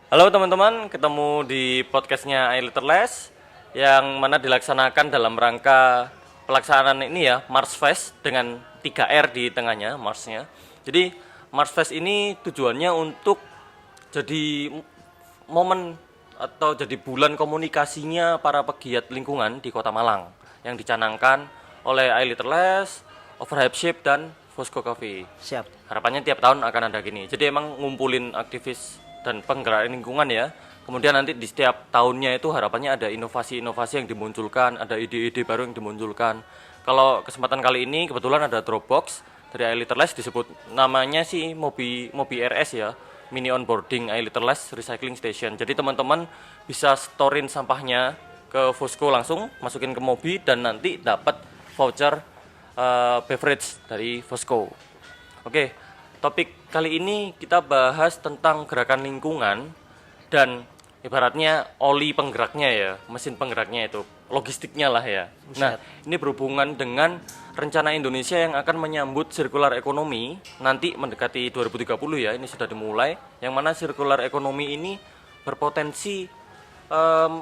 Halo teman-teman, ketemu di podcastnya iLitterless yang mana dilaksanakan dalam rangka pelaksanaan ini ya, Mars Fest dengan 3R di tengahnya, Marsnya. Jadi Mars Fest ini tujuannya untuk jadi momen atau jadi bulan komunikasinya para pegiat lingkungan di Kota Malang yang dicanangkan oleh iLitterless, Overhype Ship dan Fosco Coffee. Siap. Harapannya tiap tahun akan ada gini. Jadi emang ngumpulin aktivis dan penggerak lingkungan ya. Kemudian nanti di setiap tahunnya itu harapannya ada inovasi-inovasi yang dimunculkan, ada ide-ide baru yang dimunculkan. Kalau kesempatan kali ini kebetulan ada Dropbox dari iLitterless, disebut namanya sih Mobi RS ya, Mini Onboarding iLitterless Recycling Station. Jadi teman-teman bisa storein sampahnya ke Fosco langsung, masukin ke Mobi dan nanti dapat voucher beverage dari Fosco. Oke, topik kali ini kita bahas tentang gerakan lingkungan dan ibaratnya oli penggeraknya ya, mesin penggeraknya itu, logistiknya lah ya. Nah, ini berhubungan dengan rencana Indonesia yang akan menyambut circular economy nanti mendekati 2030 ya, ini sudah dimulai, yang mana circular economy ini berpotensi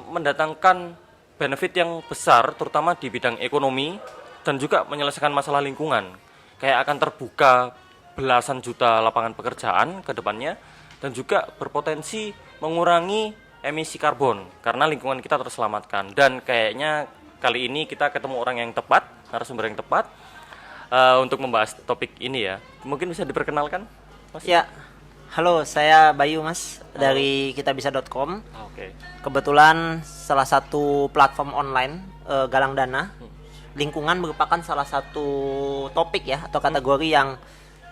mendatangkan benefit yang besar terutama di bidang ekonomi dan juga menyelesaikan masalah lingkungan. Kayak akan terbuka belasan juta lapangan pekerjaan ke depannya dan juga berpotensi mengurangi emisi karbon karena lingkungan kita terselamatkan. Dan kayaknya kali ini kita ketemu orang yang tepat, narasumber yang tepat untuk membahas topik ini ya. Mungkin bisa diperkenalkan, Mas? Ya. Halo, saya Bayu Mas dari kitabisa.com. Oke. Kebetulan salah satu platform online galang dana. Lingkungan merupakan salah satu topik ya atau kategori yang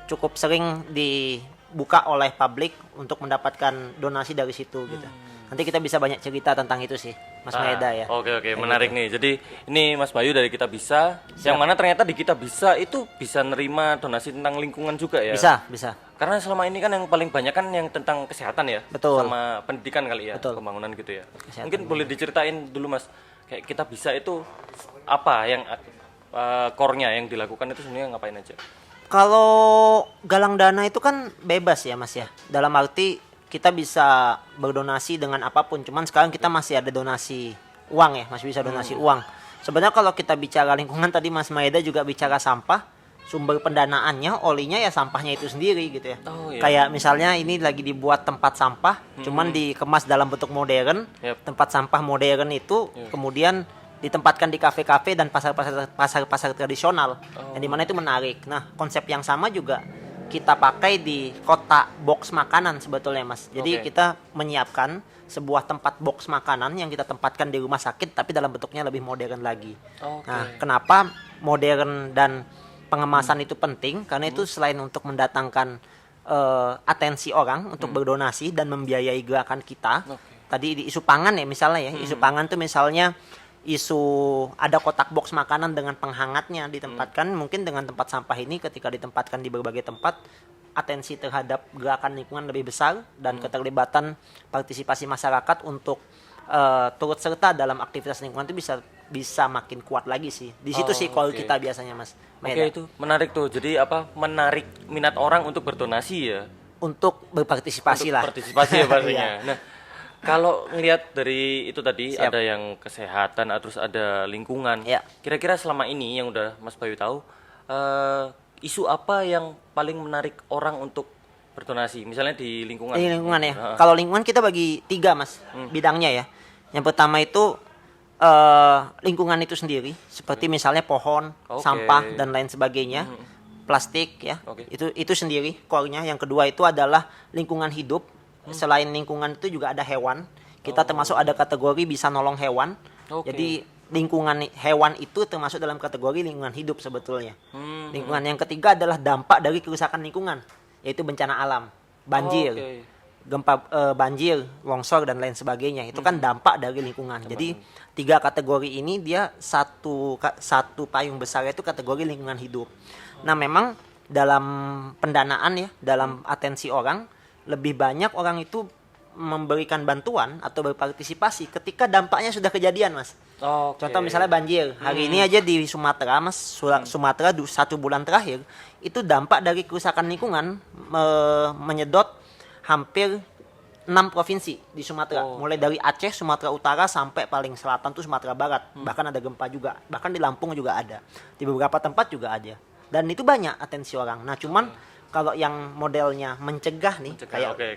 cukup sering dibuka oleh publik untuk mendapatkan donasi dari situ gitu. Nanti kita bisa banyak cerita tentang itu sih, Mas Maeda ya. Oke, menarik gitu nih. Jadi ini Mas Bayu dari Kitabisa, yang mana ternyata di Kitabisa itu bisa nerima donasi tentang lingkungan juga ya. Bisa. Karena selama ini kan yang paling banyak kan yang tentang kesehatan ya. Betul. Sama pendidikan kali ya, Betul. pembangunan gitu ya. Kesehatan. Mungkin boleh diceritain dulu Mas, kayak Kitabisa itu apa yang core-nya yang dilakukan itu sebenarnya ngapain aja? Kalau galang dana itu kan bebas ya Mas ya. Dalam arti kita bisa berdonasi dengan apapun. Cuman sekarang kita masih ada donasi uang ya, masih bisa donasi uang. Sebenarnya kalau kita bicara lingkungan tadi Mas Maeda juga bicara sampah, sumber pendanaannya olinya ya sampahnya itu sendiri gitu ya. Oh, iya. Kayak misalnya ini lagi dibuat tempat sampah, cuman dikemas dalam bentuk modern. Yep. Tempat sampah modern itu kemudian ditempatkan di kafe-kafe dan pasar-pasar tradisional, yang dimana itu menarik. Nah, konsep yang sama juga kita pakai di kotak box makanan sebetulnya Mas. Jadi kita menyiapkan sebuah tempat box makanan yang kita tempatkan di rumah sakit tapi dalam bentuknya lebih modern lagi. Nah, kenapa modern dan pengemasan itu penting? Karena itu selain untuk mendatangkan atensi orang untuk berdonasi dan membiayai gerakan kita. Tadi di isu pangan ya misalnya ya, isu pangan tuh misalnya isu ada kotak box makanan dengan penghangatnya ditempatkan, mungkin dengan tempat sampah ini ketika ditempatkan di berbagai tempat, atensi terhadap gerakan lingkungan lebih besar dan keterlibatan partisipasi masyarakat untuk turut serta dalam aktivitas lingkungan itu bisa makin kuat lagi sih. Di situ sih call kita biasanya Mas Maeda. Oke, itu menarik tuh. Jadi apa, menarik minat orang untuk berdonasi ya. Untuk berpartisipasi lah. Partisipasi ya pastinya. Iya. Nah, kalau ngelihat dari itu tadi, Siap. ada yang kesehatan, terus ada lingkungan. Ya. Kira-kira selama ini yang udah Mas Bayu tahu, isu apa yang paling menarik orang untuk berdonasi? Misalnya di lingkungan. Di lingkungan ya. Kalau lingkungan kita bagi 3 Mas bidangnya ya. Yang pertama itu lingkungan itu sendiri, seperti misalnya pohon, sampah dan lain sebagainya, plastik ya. Itu sendiri core-nya. Yang kedua itu adalah lingkungan hidup. Selain lingkungan itu juga ada hewan. Kita termasuk ada kategori bisa nolong hewan. Jadi lingkungan hewan itu termasuk dalam kategori lingkungan hidup sebetulnya. Lingkungan yang ketiga adalah dampak dari kerusakan lingkungan, yaitu bencana alam, banjir, gempa, banjir, longsor dan lain sebagainya. Itu kan dampak dari lingkungan. Jadi 3 kategori ini dia satu payung besar, itu kategori lingkungan hidup. Nah, memang dalam pendanaan ya, dalam atensi orang, lebih banyak orang itu memberikan bantuan atau berpartisipasi ketika dampaknya sudah kejadian Mas. Contoh misalnya banjir. Hari ini aja di Sumatera Mas, Sumatera 1 bulan terakhir itu dampak dari kerusakan lingkungan menyedot hampir 6 provinsi di Sumatera, mulai dari Aceh, Sumatera Utara sampai paling selatan tuh Sumatera Barat. Bahkan ada gempa juga, bahkan di Lampung juga ada, di beberapa tempat juga ada. Dan itu banyak atensi orang. Nah, cuman kalau yang modelnya mencegah nih,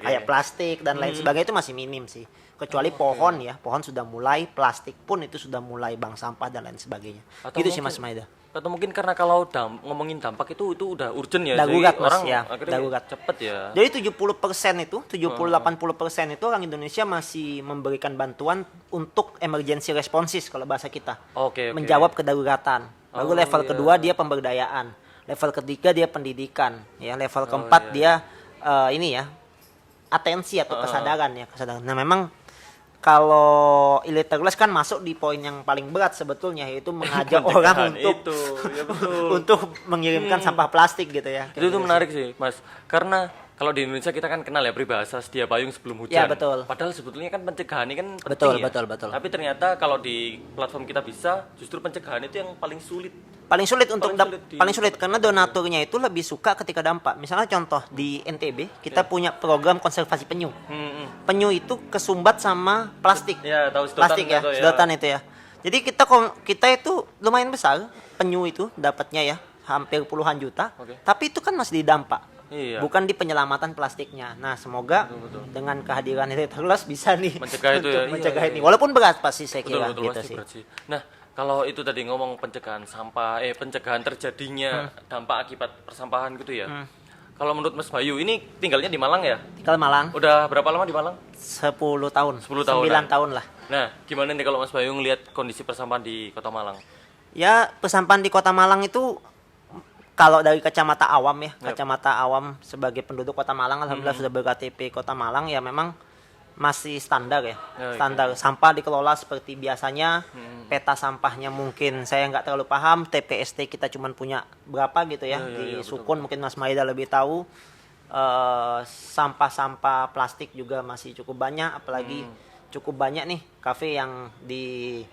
kayak plastik dan lain sebagainya itu masih minim sih. Kecuali pohon ya, pohon sudah mulai, plastik pun itu sudah mulai bank sampah dan lain sebagainya. Atau Gitu sih mungkin- Mas Maida. Atau mungkin karena kalau ngomongin dampak itu udah urgent ya, Darurat, jadi Mas, orang ya. akhirnya Darurat. cepet ya. Jadi 70% itu, 70-80% itu orang Indonesia masih memberikan bantuan untuk emergency responses kalau bahasa kita. Oke. Menjawab kedaruratan. Baru level iya. kedua dia pemberdayaan. Level ketiga dia pendidikan, ya. Level keempat dia ini ya, atensi atau kesadaran ya, kesadaran. Nah, memang kalau illiterless kan masuk di poin yang paling berat sebetulnya, yaitu mengajak orang untuk itu, ya betul. untuk mengirimkan sampah plastik gitu ya. Itu tuh menarik sih, Mas. Karena kalau di Indonesia kita kan kenal ya peribahasa sedia payung sebelum hujan. Ya, betul. Padahal sebetulnya kan pencegahan ini kan penting Betul, ya. betul. Tapi ternyata kalau di platform kita bisa, justru pencegahan itu yang paling sulit. Paling sulit untuk Paling sulit karena donaturnya itu lebih suka ketika dampak. Misalnya contoh di NTB kita punya program konservasi penyu. Penyu itu kesumbat sama plastik. Ya, tahu sedotan Plastik ya, itu ya. sedotan itu ya. Jadi kita itu lumayan besar penyu itu dapatnya ya, hampir puluhan juta. Tapi itu kan masih didampak. Iya. Bukan di penyelamatan plastiknya. Nah, semoga dengan kehadiran Illiterless bisa nih Mencegah itu untuk ya. mencegah Iya, ini. Walaupun berat pasti saya Betul, kira betul, gitu pasti sih. berat sih. Nah, kalau itu tadi ngomong pencegahan sampah, pencegahan terjadinya dampak akibat persampahan gitu ya. Kalau menurut Mas Bayu, ini tinggalnya di Malang ya? Tinggal Malang Udah berapa lama di Malang? 10 tahun. 10 tahun. 9 tahun lah. Nah, gimana nih kalau Mas Bayu ngelihat kondisi persampahan di Kota Malang? Ya, persampahan di Kota Malang itu kalau dari kacamata awam ya, kacamata awam sebagai penduduk Kota Malang, alhamdulillah sudah berKTP Kota Malang, ya memang masih standar ya, standar. Sampah dikelola seperti biasanya, peta sampahnya mungkin saya nggak terlalu paham, TPST kita cuma punya berapa gitu ya, di Sukun mungkin Mas Maida lebih tahu. Sampah-sampah plastik juga masih cukup banyak, apalagi cukup banyak nih kafe yang di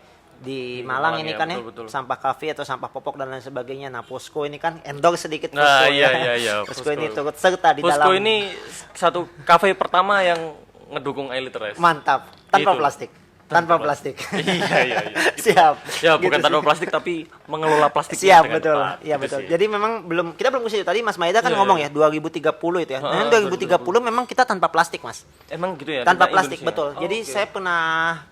Malang ini ya, kan betul. sampah kafe atau sampah popok dan lain sebagainya. Nah, Posko ini kan endorse sedikit Posko Nah, ya. iya. Posko ini turut serta di Posko dalam. ini satu kafe pertama yang ngedukung Illiterless. Mantap, tanpa Itu. plastik. Tanpa plastik. Iya. Siap. Ya, bukan Gitu tanpa sih. plastik tapi mengelola plastik Siap, dengan betul. tepat. Iya, Gitu betul. sih. Jadi memang kita belum ke situ. Tadi Mas Maida kan ngomong ya 2030 itu ya. Nah, 2030 memang kita tanpa plastik, Mas. Emang gitu ya? Tanpa tentang plastik, Indonesia? betul. Oh, Jadi oke. saya pernah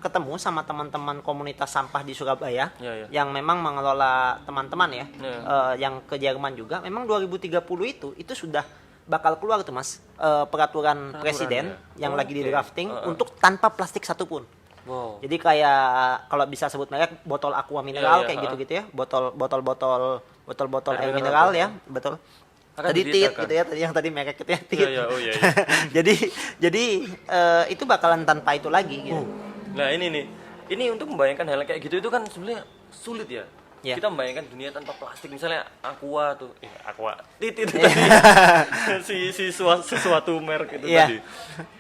ketemu sama teman-teman komunitas sampah di Surabaya Iya. yang memang mengelola teman-teman ya, Iya. yang ke Jerman juga. Memang 2030 itu sudah bakal keluar tuh Mas, peraturan presiden yang lagi di drafting untuk tanpa plastik satupun. Wow. Jadi kayak kalau bisa sebut merek botol aqua mineral Iya, kayak gitu-gitu ya, botol-botol air Air mineral mineral, ya, betul. Akan Tadi tit disediakan. gitu ya, tadi yang tadi merek itu ya, tit. Iya, oh iya. jadi itu bakalan tanpa itu lagi gitu. Nah, ini untuk membayangkan hal kayak gitu itu kan sebenarnya sulit ya. Iya. Kita membayangkan dunia tanpa plastik, misalnya aqua tuh, tit itu tadi. sesuatu merek itu Iya. tadi.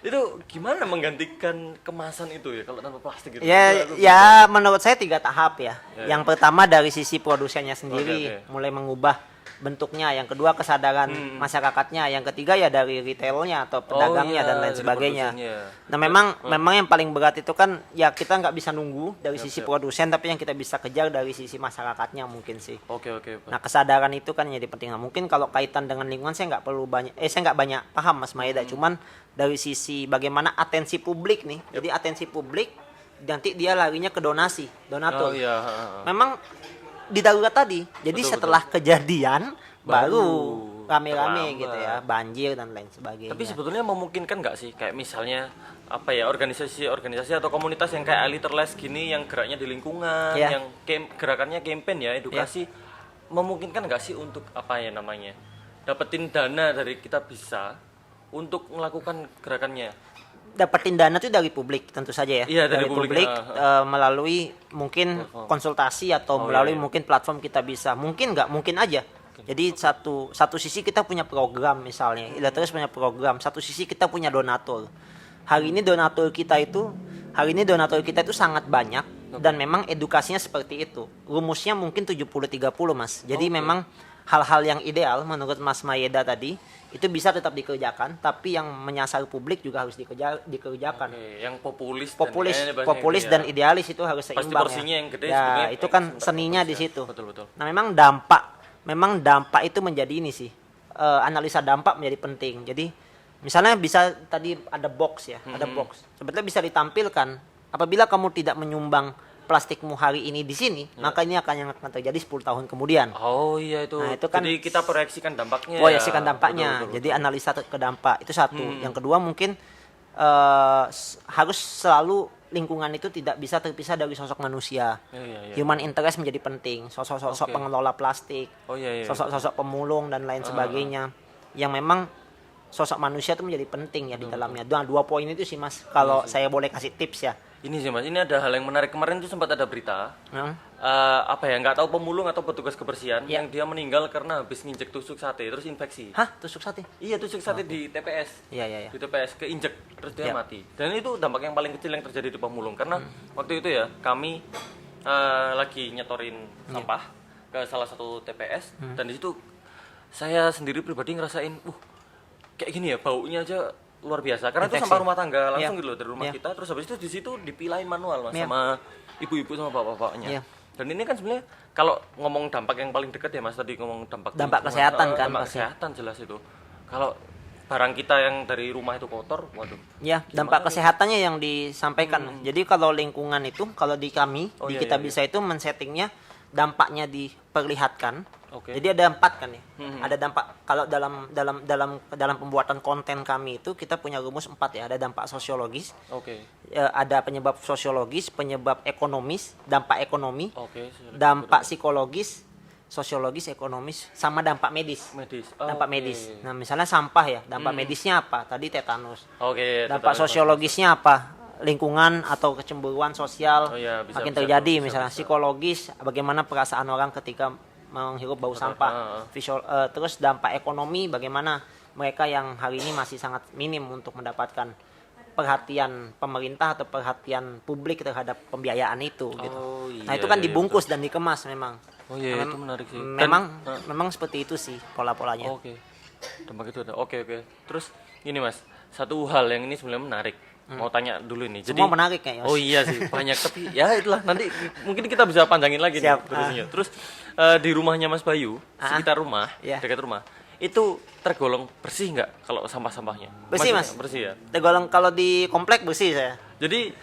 Itu gimana menggantikan kemasan itu ya kalau tanpa plastik gitu? Ya menurut saya 3 tahap ya. Ya, Yang pertama dari sisi produsennya Oke. sendiri, mulai mengubah bentuknya, yang kedua kesadaran masyarakatnya, yang ketiga ya dari retailnya atau pedagangnya dan lain dari sebagainya. produsennya. Nah memang yang paling berat itu kan ya kita nggak bisa nunggu dari sisi produsen, tapi yang kita bisa kejar dari sisi masyarakatnya mungkin sih. Oke. Nah kesadaran itu kan jadi penting. Nah, mungkin kalau kaitan dengan lingkungan saya nggak banyak paham Mas Maeda. Cuman dari sisi bagaimana atensi publik nih. Jadi atensi publik nanti dia larinya ke donatur. Oh iya. Memang di darurat tadi. Jadi setelah kejadian baru rame-rame terlambat. gitu ya, banjir dan lain sebagainya. Tapi sebetulnya memungkinkan nggak sih kayak misalnya apa ya organisasi atau komunitas yang kayak Illiterless gini yang geraknya di lingkungan, Iya. yang gerakannya campaign ya edukasi, memungkinkan nggak sih untuk apa ya namanya dapetin dana dari kita bisa untuk melakukan gerakannya? Dapetin dana itu dari publik tentu saja ya. Iya, dari publik, melalui mungkin konsultasi atau melalui mungkin platform kita bisa. Mungkin nggak, mungkin aja. Jadi satu sisi kita punya program misalnya, Illiterless punya program, satu sisi kita punya donatur. Hari ini donatur kita itu sangat banyak dan memang edukasinya seperti itu. Rumusnya mungkin 70-30 Mas. Jadi memang hal-hal yang ideal menurut Mas Mayeda tadi itu bisa tetap dikerjakan, tapi yang menyasar publik juga harus dikerjakan. Oke, yang populis Populis dan idealis itu harus pasti seimbang porsinya ya. yang gede Ya, sebenarnya itu kan yang seninya di populis ya. situ. Betul. Nah, memang dampak itu menjadi ini sih. Analisa dampak menjadi penting. Jadi misalnya bisa tadi ada box ya, ada box. Sebetulnya bisa ditampilkan apabila kamu tidak menyumbang plastikmu hari ini di sini, maka ini akan terjadi 10 tahun kemudian. Oh iya itu. Nah, itu kan jadi kita proyeksikan dampaknya. Proyeksikan dampaknya. Betul. Jadi analisa ke dampak itu satu. Yang kedua mungkin harus selalu lingkungan itu tidak bisa terpisah dari sosok manusia. Iya. Human interest menjadi penting. Sosok-sosok pengelola plastik, Oh iya. sosok-sosok pemulung dan lain sebagainya. Yang memang sosok manusia itu menjadi penting ya di dalamnya. Dua poin itu sih Mas. Kalau saya boleh kasih tips ya. Ini sih Mas, ini ada hal yang menarik. Kemarin tuh sempat ada berita. Nggak tahu pemulung atau petugas kebersihan yang dia meninggal karena habis nginjek tusuk sate terus infeksi. Hah, tusuk sate? Iya, tusuk sate di TPS. Iya. Di TPS keinjek terus dia mati. Dan itu dampak yang paling kecil yang terjadi di pemulung karena waktu itu ya kami lagi nyetorin sampah ke salah satu TPS dan di situ saya sendiri pribadi ngerasain, kayak gini ya baunya aja luar biasa karena itu sampah rumah tangga langsung gitu loh dari rumah kita. Terus habis itu di situ dipilahin manual Mas sama ibu-ibu sama bapak-bapaknya. Dan ini kan sebenarnya kalau ngomong dampak yang paling dekat ya Mas tadi ngomong dampak kesehatan kan dampak kesehatan jelas itu. Kalau barang kita yang dari rumah itu kotor, waduh. Ya, dampak kesehatannya yang disampaikan. Jadi kalau lingkungan itu, kalau di kami, di kita bisa itu men-settingnya dampaknya diperlihatkan. Jadi ada 4 kan ya. Ada dampak kalau dalam pembuatan konten kami itu kita punya rumus 4 ya. Ada dampak sosiologis. Ada penyebab sosiologis, penyebab ekonomis, dampak ekonomi, dampak psikologis, sosiologis, ekonomis, sama dampak medis. Dampak medis. Nah, misalnya sampah ya, dampak medisnya apa? Tadi tetanus. Dampak sosiologisnya apa? Lingkungan atau kecemburuan sosial makin terjadi misalnya. Psikologis, bagaimana perasaan orang ketika menghirup bau sampah. Terus dampak ekonomi, bagaimana mereka yang hari ini masih sangat minim untuk mendapatkan perhatian pemerintah atau perhatian publik terhadap pembiayaan itu gitu. Nah, itu kan dibungkus dan dikemas memang. Itu menarik sih. Memang seperti itu sih pola-polanya. Dampak itu ada. Terus ini Mas, satu hal yang ini sebenarnya menarik. Mau tanya dulu ini. Semua menarik kayaknya. Oh iya sih, banyak tapi ya itulah nanti mungkin kita bisa panjangin lagi nih terusnya. Terus di rumahnya Mas Bayu, sekitar rumah, dekat rumah, itu tergolong bersih nggak kalau sampah-sampahnya? Bersih Mas. Bersih ya. Tergolong kalau di komplek bersih saya. Jadi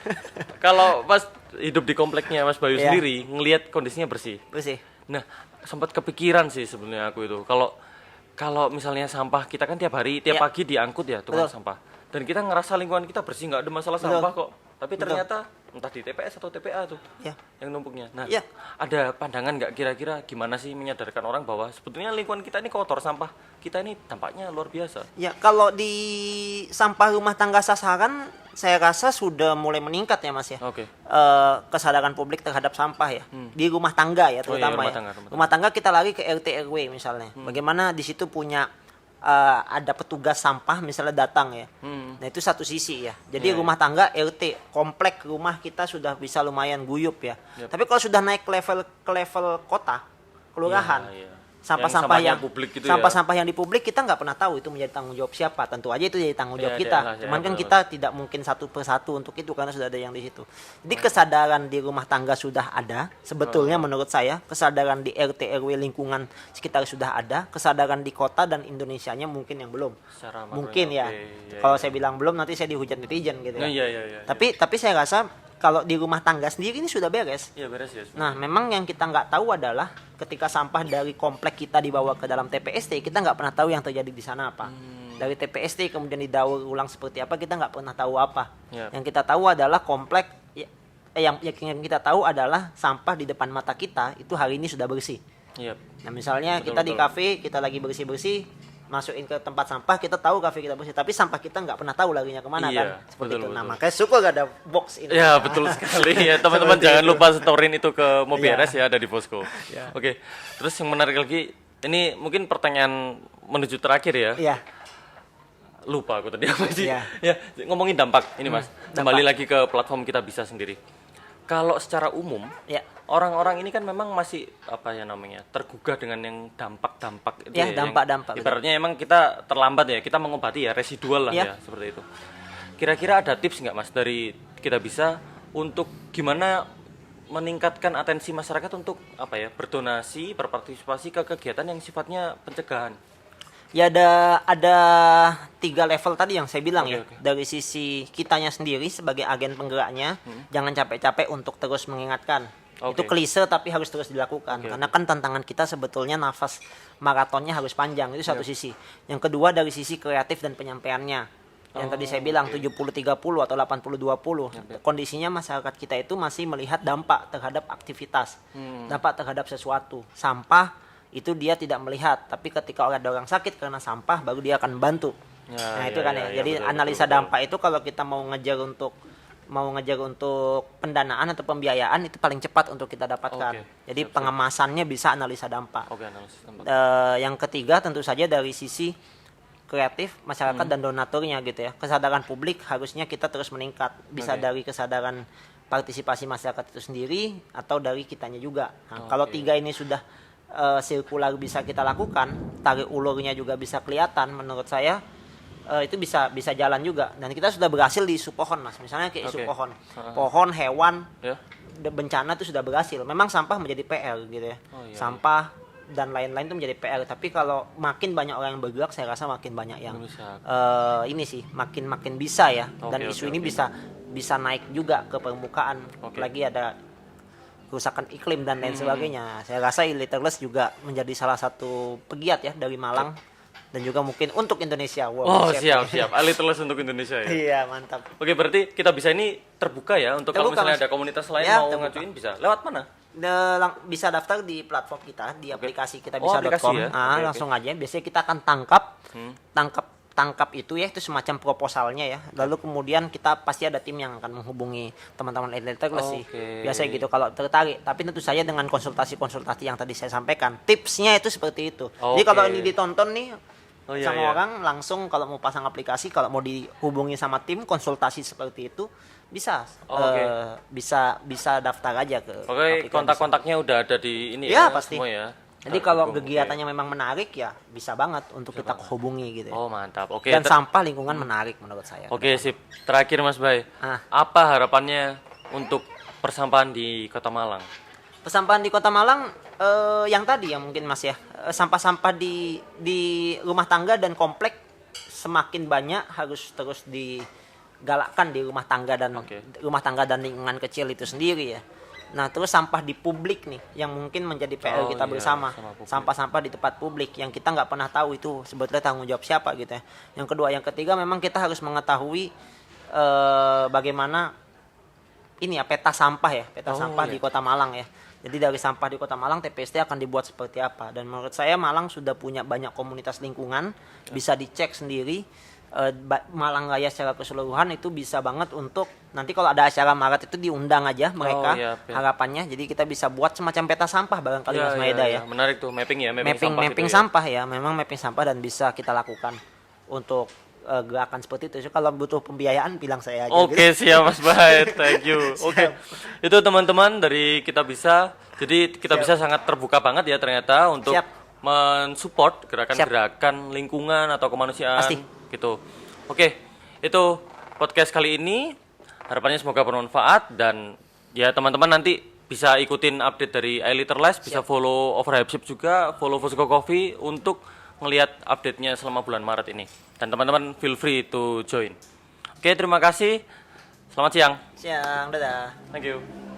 kalau Mas hidup di kompleknya Mas Bayu sendiri, ngelihat kondisinya bersih. Bersih. Nah, sempat kepikiran sih sebenarnya aku itu. Kalau misalnya sampah kita kan tiap pagi diangkut ya tukang sampah. Dan kita ngerasa lingkungan kita bersih, nggak ada masalah sampah kok. Tapi ternyata entah di TPS atau TPA tuh yang numpuknya. Nah, ada pandangan nggak kira-kira gimana sih menyadarkan orang bahwa sebetulnya lingkungan kita ini kotor, sampah kita ini dampaknya luar biasa. Ya, kalau di sampah rumah tangga sasaran saya rasa sudah mulai meningkat ya Mas ya. Kesadaran publik terhadap sampah ya. Di rumah tangga ya terutama rumah tangga kita lari ke RT RW misalnya. Bagaimana di situ punya ada petugas sampah misalnya datang ya. Nah, itu satu sisi ya. Jadi rumah tangga RT komplek rumah kita sudah bisa lumayan guyup ya. Tapi kalau sudah naik ke level kota, kelurahan, sampah-sampah yang publik gitu sampah-sampah yang di publik kita nggak pernah tahu itu menjadi tanggung jawab siapa. Tentu aja itu jadi tanggung jawab kita. Cuman kan kita tidak mungkin satu persatu untuk itu karena sudah ada yang di situ. Jadi kesadaran di rumah tangga sudah ada sebetulnya menurut saya. Kesadaran di RT RW lingkungan sekitar sudah ada. Kesadaran di kota dan Indonesianya mungkin yang belum. Mungkin ya. Kalau saya bilang belum nanti saya dihujat netizen gitu ya. Tapi saya rasa kalau di rumah tangga sendiri ini sudah beres. Beres ya. Nah, memang yang kita nggak tahu adalah ketika sampah dari komplek kita dibawa ke dalam TPST, kita nggak pernah tahu yang terjadi di sana apa. Dari TPST kemudian didaur ulang seperti apa, kita nggak pernah tahu apa. Yang kita tahu adalah komplek, yang kita tahu adalah sampah di depan mata kita itu hari ini sudah bersih. Nah, misalnya kita di kafe, kita lagi bersih-bersih, masukin ke tempat sampah, kita tahu kafe kita bersih, tapi sampah kita nggak pernah tahu larinya kemana kan, seperti itu. Nah, makanya syukur gak ada box ini. Ya betul sekali ya teman-teman, jangan lupa storein itu ke Mobiares ya, ada di Posko. Oke, terus yang menarik lagi, ini mungkin pertanyaan menuju terakhir ya. Lupa aku tadi apa sih? Ya ngomongin dampak ini Mas, kembali lagi ke platform kita bisa sendiri. kalau secara umum Ya. orang-orang ini kan memang masih apa ya namanya tergugah dengan yang dampak-dampak itu Ya, dampak-dampak, yang ibaratnya emang kita terlambat ya, kita mengobati ya residual lah ya seperti itu. Kira-kira ada tips nggak Mas dari kita bisa untuk gimana meningkatkan atensi masyarakat untuk apa ya berdonasi, berpartisipasi ke kegiatan yang sifatnya pencegahan? Ya ada 3 level tadi yang saya bilang Oke. Dari sisi kitanya sendiri sebagai agen penggeraknya, jangan capek-capek untuk terus mengingatkan. Oke. Itu klise tapi harus terus dilakukan. Karena kan tantangan kita sebetulnya nafas maratonnya harus panjang. Itu satu sisi. Yang kedua dari sisi kreatif dan penyampaiannya. Yang tadi saya bilang 70-30 atau 80-20. Kondisinya masyarakat kita itu masih melihat dampak terhadap aktivitas. Dampak terhadap sesuatu. Sampah itu dia tidak melihat, tapi ketika ada orang sakit karena sampah baru dia akan bantu. Jadi analisa betul. dampak itu kalau kita mau ngejar untuk pendanaan atau pembiayaan itu paling cepat untuk kita dapatkan. Jadi pengemasannya bisa analisa dampak. Analisis dampak. Yang ketiga tentu saja dari sisi kreatif masyarakat dan donaturnya gitu ya. Kesadaran publik harusnya kita terus meningkat. Bisa dari kesadaran partisipasi masyarakat itu sendiri atau dari kitanya juga. Kalau 3 ini sudah sirkular bisa kita lakukan, tarik ulurnya juga bisa kelihatan, menurut saya itu bisa jalan juga. Dan kita sudah berhasil di isu pohon Mas, misalnya kayak isu pohon, hewan, bencana itu sudah berhasil. Memang sampah menjadi PR gitu ya, sampah dan lain-lain itu menjadi PR. Tapi kalau makin banyak orang yang bergerak, saya rasa makin banyak yang ini sih makin bisa ya. Dan isu ini bisa naik juga ke permukaan. Lagi ada kerusakan iklim dan lain sebagainya. Saya rasa Illiterless juga menjadi salah satu pegiat ya dari Malang dan juga mungkin untuk Indonesia. Siap. Illiterless untuk Indonesia ya. Iya, mantap. Oke, berarti kita bisa ini terbuka ya untuk kalau misalnya ada komunitas lain mau ngajuin bisa. Lewat mana? Bisa daftar di platform kita di aplikasi kita aplikasi bisa.com. ya? Langsung aja. Biasanya kita akan tangkap itu ya, itu semacam proposalnya ya. Lalu kemudian kita pasti ada tim yang akan menghubungi teman-teman Illiterless sih. Biasanya gitu kalau tertarik. Tapi tentu saja dengan konsultasi yang tadi saya sampaikan. Tipsnya itu seperti itu. Jadi kalau ini ditonton nih orang langsung kalau mau pasang aplikasi, kalau mau dihubungi sama tim konsultasi seperti itu bisa bisa daftar aja ke kontak-kontaknya udah ada di ini ya pasti semua ya. Jadi kalau kegiatannya memang menarik ya bisa banget untuk kita hubungi gitu ya. Mantap. Dan sampah lingkungan menarik menurut saya. Sip. Terakhir Mas Bay, apa harapannya untuk persampahan di Kota Malang? Persampahan di Kota Malang yang tadi ya mungkin Mas ya, sampah-sampah di rumah tangga dan komplek semakin banyak harus terus digalakkan di rumah tangga dan lingkungan kecil itu sendiri ya. Nah, terus sampah di publik nih yang mungkin menjadi PR kita bersama. Sampah-sampah di tempat publik yang kita nggak pernah tahu itu sebetulnya tanggung jawab siapa gitu ya. Yang kedua, yang ketiga memang kita harus mengetahui bagaimana ini ya peta sampah di Kota Malang ya. Jadi dari sampah di Kota Malang TPST akan dibuat seperti apa. Dan menurut saya Malang sudah punya banyak komunitas lingkungan, bisa dicek sendiri. Malang Raya secara keseluruhan itu bisa banget untuk nanti kalau ada acara Maret itu diundang aja mereka harapannya. Jadi kita bisa buat semacam peta sampah barangkali Mas Maeda ya. Menarik tuh mapping sampah ya. Memang mapping sampah dan bisa kita lakukan untuk gerakan seperti itu. Kalau butuh pembiayaan bilang saya aja. Siap Mas Baik, thank you. Itu teman-teman dari Kita Bisa. Jadi Kita Bisa sangat terbuka banget ya ternyata untuk mensupport gerakan-gerakan lingkungan atau kemanusiaan. Pasti. Gitu. Itu podcast kali ini. Harapannya semoga bermanfaat dan ya teman-teman nanti bisa ikutin update dari Illiterless, bisa follow Overhype juga, follow Fosco Coffee untuk ngelihat update-nya selama bulan Maret ini. Dan teman-teman feel free to join. Terima kasih. Selamat siang. Siang, dadah. Thank you.